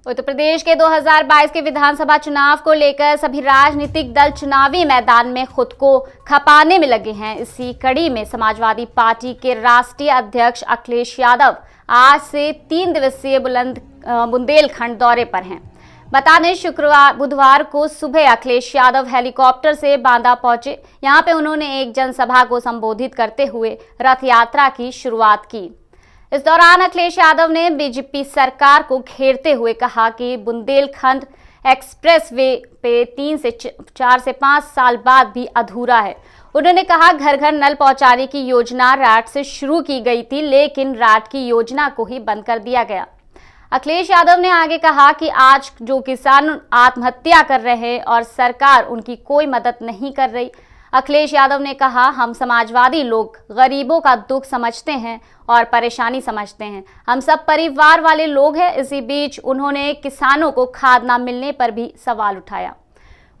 उत्तर प्रदेश के 2022 के विधानसभा चुनाव को लेकर सभी राजनीतिक दल चुनावी मैदान में खुद को खपाने में लगे हैं। इसी कड़ी में समाजवादी पार्टी के राष्ट्रीय अध्यक्ष अखिलेश यादव आज से 3 दिवसीय बुंदेलखंड दौरे पर हैं। बता दें, बुधवार को सुबह अखिलेश यादव हेलीकॉप्टर से बांदा पहुंचे। यहां पे उन्होंने एक जनसभा को संबोधित करते हुए रथ यात्रा की शुरुआत की। इस दौरान अखिलेश यादव ने बीजेपी सरकार को घेरते हुए कहा कि बुंदेलखंड एक्सप्रेसवे पे 4 से 5 साल बाद भी अधूरा है। उन्होंने कहा, घर घर नल पहुंचाने की योजना राट से शुरू की गई थी, लेकिन राट की योजना को ही बंद कर दिया गया। अखिलेश यादव ने आगे कहा कि आज जो किसान आत्महत्या कर रहे हैं और सरकार उनकी कोई मदद नहीं कर रही। अखिलेश यादव ने कहा, हम समाजवादी लोग गरीबों का दुख समझते हैं और परेशानी समझते हैं। हम सब परिवार वाले लोग हैं। इसी बीच उन्होंने किसानों को खाद न मिलने पर भी सवाल उठाया।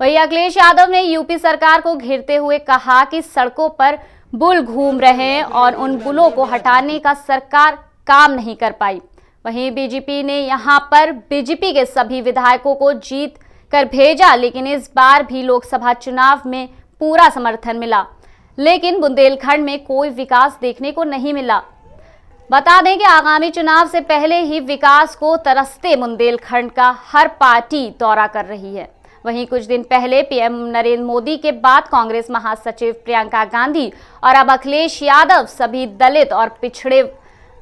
वहीं अखिलेश यादव ने यूपी सरकार को घेरते हुए कहा कि सड़कों पर बुल घूम रहे हैं और उन बुलों को हटाने का सरकार काम नहीं कर पाई। वहीं बीजेपी ने यहां पर बीजेपी के सभी विधायकों को जीत कर भेजा, लेकिन इस बार भी लोकसभा चुनाव में पूरा समर्थन मिला, लेकिन बुंदेलखंड में कोई विकास देखने को नहीं मिला। बता दें कि आगामी चुनाव से पहले ही विकास को तरसते बुंदेलखंड का हर पार्टी दौरा कर रही है। वहीं कुछ दिन पहले पीएम नरेंद्र मोदी के बाद कांग्रेस महासचिव प्रियंका गांधी और अब अखिलेश यादव सभी दलित और पिछड़े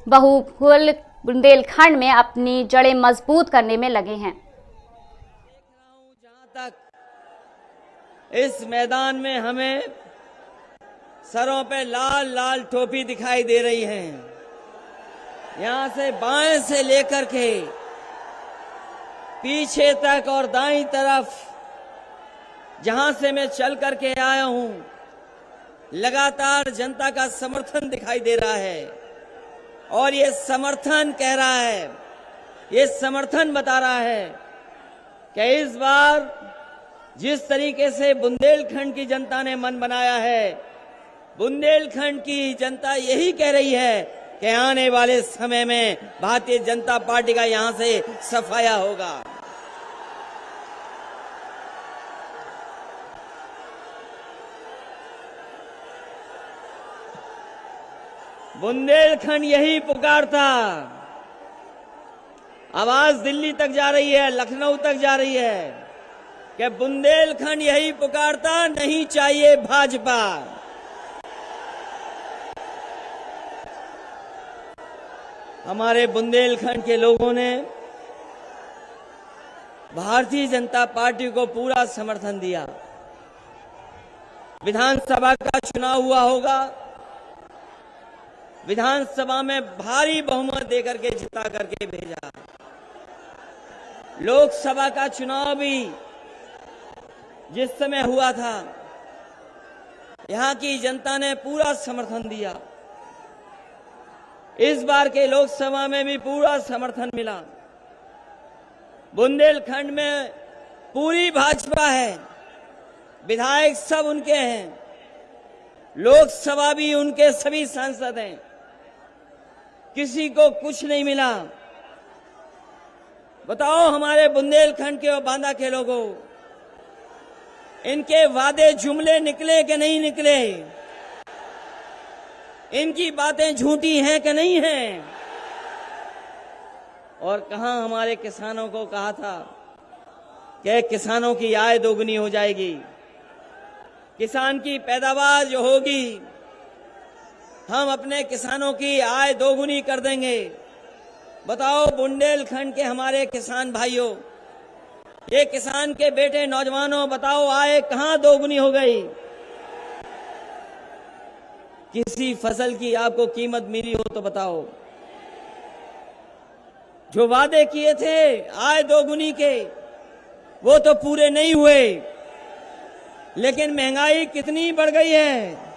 बहुल बुंदेलखंड में अपनी जड़ें मजबूत करने में लगे हैं। जहां तक इस मैदान में हमें सरों पे लाल लाल टोपी दिखाई दे रही है। यहां से बाएं से लेकर के पीछे तक और दाईं तरफ जहां से मैं चल करके आया हूं, लगातार जनता का समर्थन दिखाई दे रहा है। और ये समर्थन कह रहा है, ये समर्थन बता रहा है कि इस बार जिस तरीके से बुंदेलखंड की जनता ने मन बनाया है, बुंदेलखंड की जनता यही कह रही है कि आने वाले समय में भारतीय जनता पार्टी का यहां से सफाया होगा। बुंदेलखंड यही पुकारता। आवाज दिल्ली तक जा रही है, लखनऊ तक जा रही है कि बुंदेलखंड यही पुकारता, नहीं चाहिए भाजपा। हमारे बुंदेलखंड के लोगों ने भारतीय जनता पार्टी को पूरा समर्थन दिया। विधानसभा का चुनाव हुआ होगा, विधानसभा में भारी बहुमत देकर के जिता करके भेजा। लोकसभा का चुनाव भी जिस समय हुआ था, यहां की जनता ने पूरा समर्थन दिया। इस बार के लोकसभा में भी पूरा समर्थन मिला। बुंदेलखंड में पूरी भाजपा है, विधायक सब उनके हैं, लोकसभा भी उनके सभी सांसद हैं। किसी को कुछ नहीं मिला। बताओ हमारे बुंदेलखंड के और बांदा के लोगों, इनके वादे जुमले निकले कि नहीं निकले? इनकी बातें झूठी हैं कि नहीं हैं? और कहां हमारे किसानों को कहा था कि किसानों की आय दोगुनी हो जाएगी, किसान की पैदावार जो होगी, हम अपने किसानों की आय दोगुनी कर देंगे। बताओ बुंदेलखंड के हमारे किसान भाइयों, ये किसान के बेटे नौजवानों, बताओ आय कहां दोगुनी हो गई? किसी फसल की आपको कीमत मिली हो तो बताओ। जो वादे किए थे आय दोगुनी के, वो तो पूरे नहीं हुए। लेकिन महंगाई कितनी बढ़ गई है,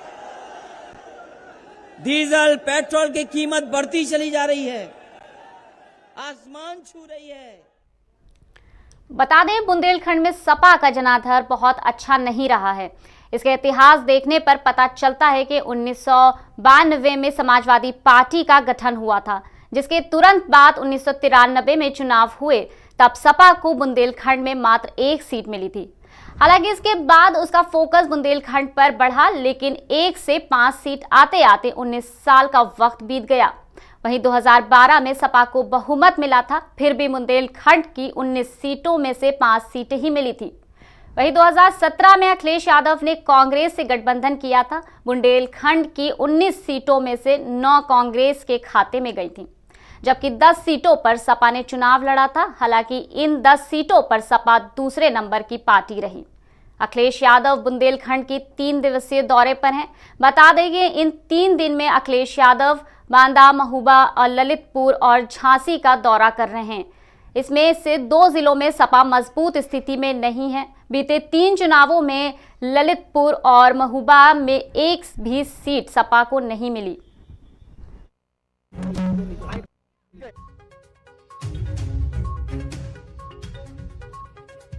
डीजल पेट्रोल की कीमत बढ़ती चली जा रही है, आसमान छू रही है। बता दें, बुंदेलखंड में सपा का जनाधार बहुत अच्छा नहीं रहा है। इसके इतिहास देखने पर पता चलता है कि 1992 में समाजवादी पार्टी का गठन हुआ था, जिसके तुरंत बाद 1993 में चुनाव हुए, तब सपा को बुंदेलखंड में मात्र 1 सीट मिली थी। हालांकि इसके बाद उसका फोकस बुंदेलखंड पर बढ़ा, लेकिन 1 से 5 सीट आते आते 19 साल का वक्त बीत गया। वहीं 2012 में सपा को बहुमत मिला था, फिर भी बुंदेलखंड की 19 सीटों में से 5 सीटें ही मिली थी। वहीं 2017 में अखिलेश यादव ने कांग्रेस से गठबंधन किया था। बुंदेलखंड की 19 सीटों में से 9 कांग्रेस के खाते में गई थी, जबकि 10 सीटों पर सपा ने चुनाव लड़ा था। हालांकि इन 10 सीटों पर सपा दूसरे नंबर की पार्टी रही। अखिलेश यादव बुंदेलखंड की 3 दिवसीय दौरे पर हैं। बता दें कि इन 3 दिन में अखिलेश यादव बांदा, महोबा और ललितपुर और झांसी का दौरा कर रहे हैं। इसमें से 2 जिलों में सपा मजबूत स्थिति में नहीं है। बीते 3 चुनावों में ललितपुर और महोबा में 1 भी सीट सपा को नहीं मिली।